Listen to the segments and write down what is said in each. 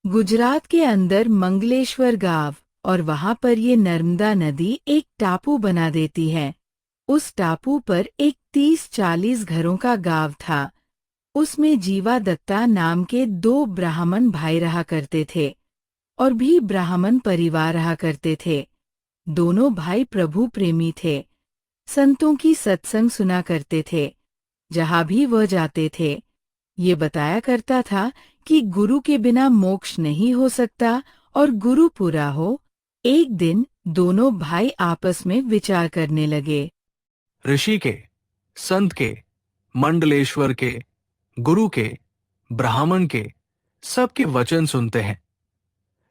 गुजरात के अंदर मंगलेश्वर गांव और वहां पर ये नर्मदा नदी एक टापू बना देती है। उस टापू पर एक 30-40 घरों का गांव था। उसमें जीवा दत्ता नाम के 2 ब्राह्मण भाई रहा करते थे और भी ब्राह्मण परिवार रहा करते थे। दोनों भाई प्रभु प्रेमी थे, संतों की सत्संग सुना करते थे। जहां भी वह जाते थे, ये बताया करता था कि गुरु के बिना मोक्ष नहीं हो सकता और गुरु पूरा हो। एक दिन दोनों भाई आपस में विचार करने लगे। ऋषि के, संत के, मंडलेश्वर के, गुरु के, ब्राह्मण के, सबके वचन सुनते हैं।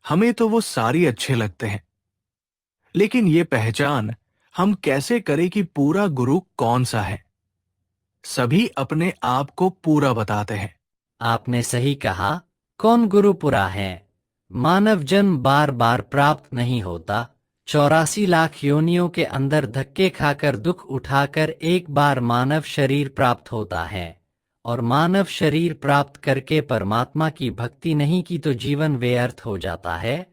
हमें तो वो सारी अच्छे लगते हैं, लेकिन ये पहचान हम कैसे करें कि पूरा गुरु कौन सा है? सभी अपने आप को पूरा बताते हैं। आपने सही कहा। कौन गुरु पुरा है? मानव जन्म बार बार प्राप्त नहीं होता। 84 लाख योनियों के अंदर धक्के खाकर दुख उठाकर एक बार मानव शरीर प्राप्त होता है, और मानव शरीर प्राप्त करके परमात्मा की भक्ति नहीं की तो जीवन व्यर्थ हो जाता है।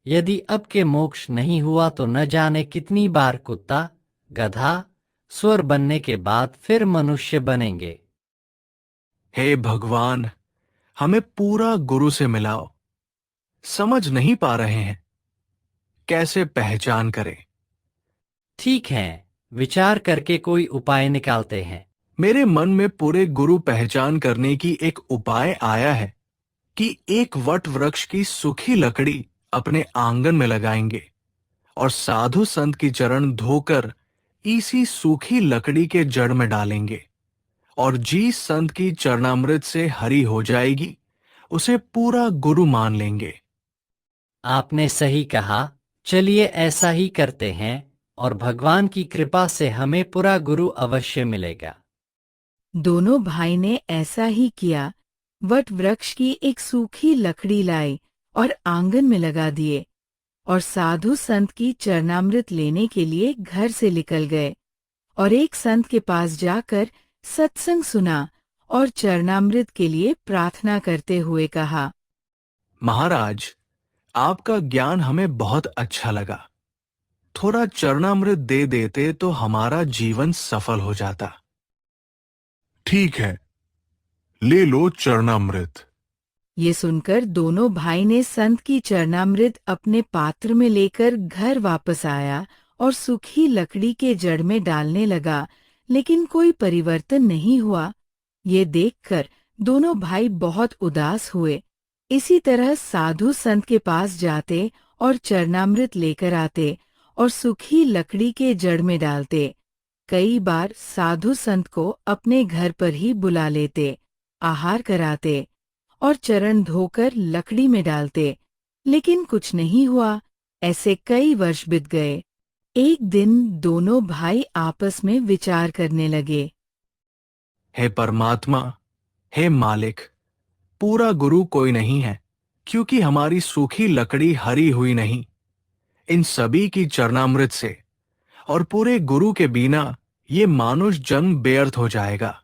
यदि अब के मोक्ष नहीं हुआ तो न जाने कितनी बार कुत्ता, गधा, सुअर बनने के बाद फिर मनुष्य बनेंगे। हे भगवान, हमें पूरा गुरु से मिलाओ। समझ नहीं पा रहे हैं, कैसे पहचान करें? ठीक है, विचार करके कोई उपाय निकालते हैं। मेरे मन में पूरे गुरु पहचान करने की एक उपाय आया है कि एक वट वृक्ष की सूखी लकड़ी अपने आंगन में लगाएंगे और साधु संत की चरण धोकर इसी सूखी लकड़ी के जड़ में डालेंगे, और जिस संत की चरणामृत से हरि हो जाएगी, उसे पूरा गुरु मान लेंगे। आपने सही कहा। चलिए ऐसा ही करते हैं, और भगवान की कृपा से हमें पूरा गुरु अवश्य मिलेगा। दोनों भाई ने ऐसा ही किया। वट वृक्ष की एक सूखी लकड़ी लाए और आंगन में लगा दिए, और साधु संत की चरणामृत लेने के लिए घर से निकल गए और एक संत के पास जाकर सत्संग सुना और चरणामृत के लिए प्रार्थना करते हुए कहा, महाराज, आपका ज्ञान हमें बहुत अच्छा लगा। थोड़ा चरणामृत दे देते तो हमारा जीवन सफल हो जाता। ठीक है, ले लो चरणामृत। ये सुनकर दोनों भाई ने संत की चरणामृत अपने पात्र में लेकर घर वापस आया और सूखी लकड़ी के जड़ में डालने लगा, लेकिन कोई परिवर्तन नहीं हुआ। ये देखकर दोनों भाई बहुत उदास हुए। इसी तरह साधु संत के पास जाते और चरणामृत लेकर आते और सूखी लकड़ी के जड़ में डालते। कई बार साधु संत को अपने घर पर ही बुला लेते, आहार कराते और चरण धोकर लकड़ी में डालते, लेकिन कुछ नहीं हुआ। ऐसे कई वर्ष बीत गए। एक दिन दोनों भाई आपस में विचार करने लगे। हे परमात्मा, हे मालिक, पूरा गुरु कोई नहीं है, क्योंकि हमारी सूखी लकड़ी हरी हुई नहीं। इन सभी की चरणामृत से और पूरे गुरु के बिना ये मानुष जन्म व्यर्थ हो जाएगा।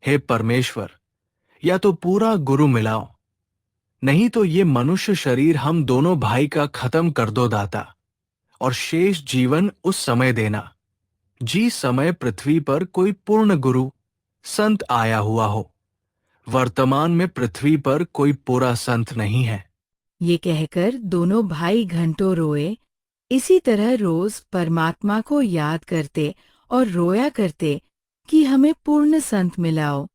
हे परमेश्वर, या तो पूरा गुरु मिलाओ, नहीं तो ये मनुष्य शरीर हम दोनों भाई का खत्म कर दो दाता, और शेष जीवन उस समय देना जिस समय पृथ्वी पर कोई पूर्ण गुरु संत आया हुआ हो। वर्तमान में पृथ्वी पर कोई पूरा संत नहीं है। ये कहकर दोनों भाई घंटों रोए। इसी तरह रोज परमात्मा को याद करते और रोया करते कि हमें पूर्ण संत मिलाओ।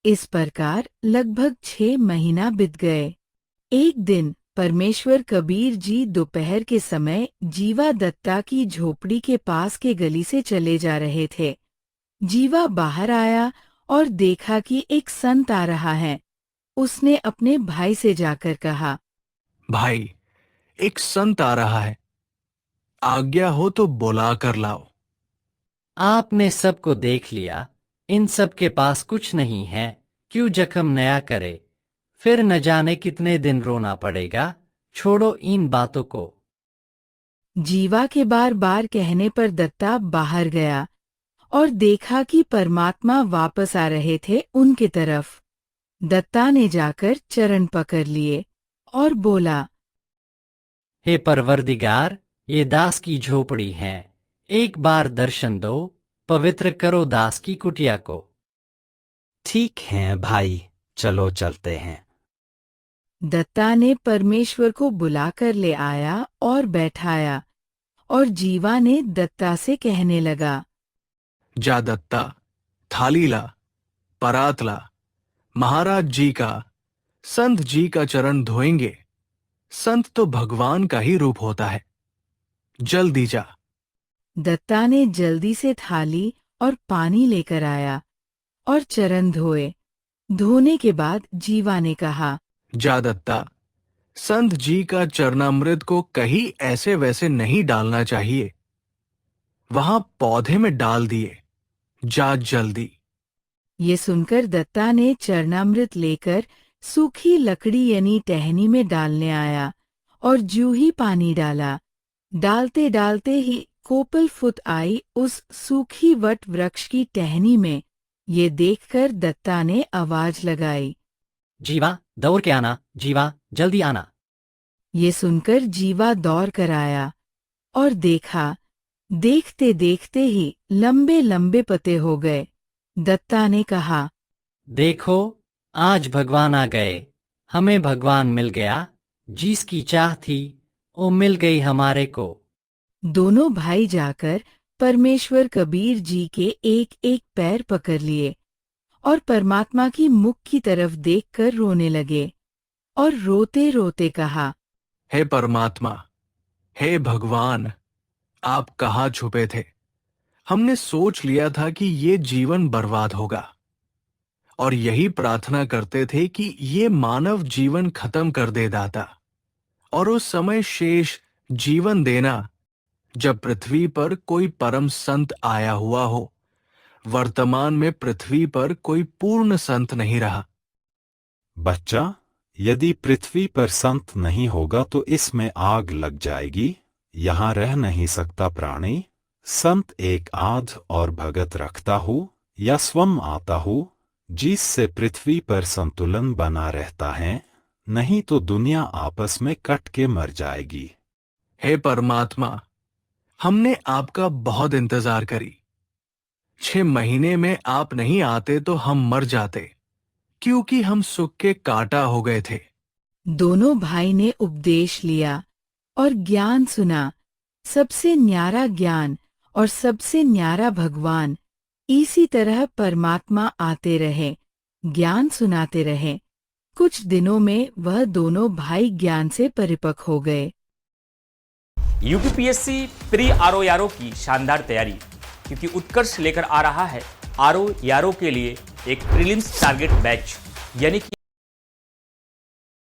इस प्रकार लगभग 6 महीना बीत गए। एक दिन परमेश्वर कबीर जी दोपहर के समय जीवा दत्ता की झोपड़ी के पास के गली से चले जा रहे थे। जीवा बाहर आया और देखा कि एक संत आ रहा है। उसने अपने भाई से जाकर कहा, भाई, एक संत आ रहा है, आज्ञा हो तो बुला कर लाओ। आपने सबको देख लिया। इन सब के पास कुछ नहीं है, क्यों जख्म नया करे? फिर न जाने कितने दिन रोना पड़ेगा। छोड़ो इन बातों को। जीवा के बार बार कहने पर दत्ता बाहर गया और देखा कि परमात्मा वापस आ रहे थे उनकी तरफ। दत्ता ने जाकर चरण पकड़ लिए और बोला, हे परवरदिगार, ये दास की झोपड़ी है, एक बार दर्शन दो, पवित्र करो दास की कुटिया को। ठीक है भाई, चलो चलते हैं। दत्ता ने परमेश्वर को बुलाकर ले आया और बैठाया, और जीवा ने दत्ता से कहने लगा, जा दत्ता, थाली ला, परात ला, महाराज जी का, संत जी का चरण धोएंगे। संत तो भगवान का ही रूप होता है, जल्दी जा। दत्ता ने जल्दी से थाली और पानी लेकर आया और चरण धोए। धोने के बाद जीवा ने कहा, जा दत्ता, संत जी का चरणामृत को कहीं ऐसे वैसे नहीं डालना चाहिए, वहां पौधे में डाल दिए, जा जल्दी। ये सुनकर दत्ता ने चरणामृत लेकर सूखी लकड़ी यानी टहनी में डालने आया और जूं ही पानी डाला। डालते डालते ही कोपल फुट आई उस सूखी वट वृक्ष की टहनी में। ये देखकर दत्ता ने आवाज लगाई। जीवा, दौड़ के आना, जीवा, जल्दी आना। ये सुनकर जीवा दौड़ कर आया और देखा, देखते देखते ही लंबे लंबे पत्ते हो गए। दत्ता ने कहा, देखो, आज भगवान आ गए, हमें भगवान मिल गया, जिसकी चाह थी वो मिल गई हमारे को। दोनों भाई जाकर परमेश्वर कबीर जी के एक एक पैर पकड़ लिए और परमात्मा की मुख की तरफ देखकर रोने लगे और रोते रोते कहा, हे परमात्मा, हे भगवान, आप कहाँ छुपे थे? हमने सोच लिया था कि ये जीवन बर्बाद होगा और यही प्रार्थना करते थे कि ये मानव जीवन खत्म कर दे दाता, और उस समय शेष जीवन देना जब पृथ्वी पर कोई परम संत आया हुआ हो। वर्तमान में पृथ्वी पर कोई पूर्ण संत नहीं रहा। बच्चा, यदि पृथ्वी पर संत नहीं होगा तो इसमें आग लग जाएगी, यहाँ रह नहीं सकता प्राणी। संत एक आध और भगत रखता हो या स्वयं आता हो, जिससे पृथ्वी पर संतुलन बना रहता है, नहीं तो दुनिया आपस में कट के मर जाएगी। हे परमात्मा, हमने आपका बहुत इंतजार करी। 6 महीने में आप नहीं आते तो हम मर जाते, क्योंकि हम सूख के कांटा हो गए थे। दोनों भाई ने उपदेश लिया और ज्ञान सुना। सबसे न्यारा ज्ञान और सबसे न्यारा भगवान, इसी तरह परमात्मा आते रहे, ज्ञान सुनाते रहे। कुछ दिनों में वह दोनों भाई ज्ञान से परिपक्व हो गए। यूपीपीएससी प्री आरओ यारो की शानदार तैयारी, क्योंकि उत्कर्ष लेकर आ रहा है आरओ यारो के लिए एक प्रीलिम्स टारगेट बैच, यानी कि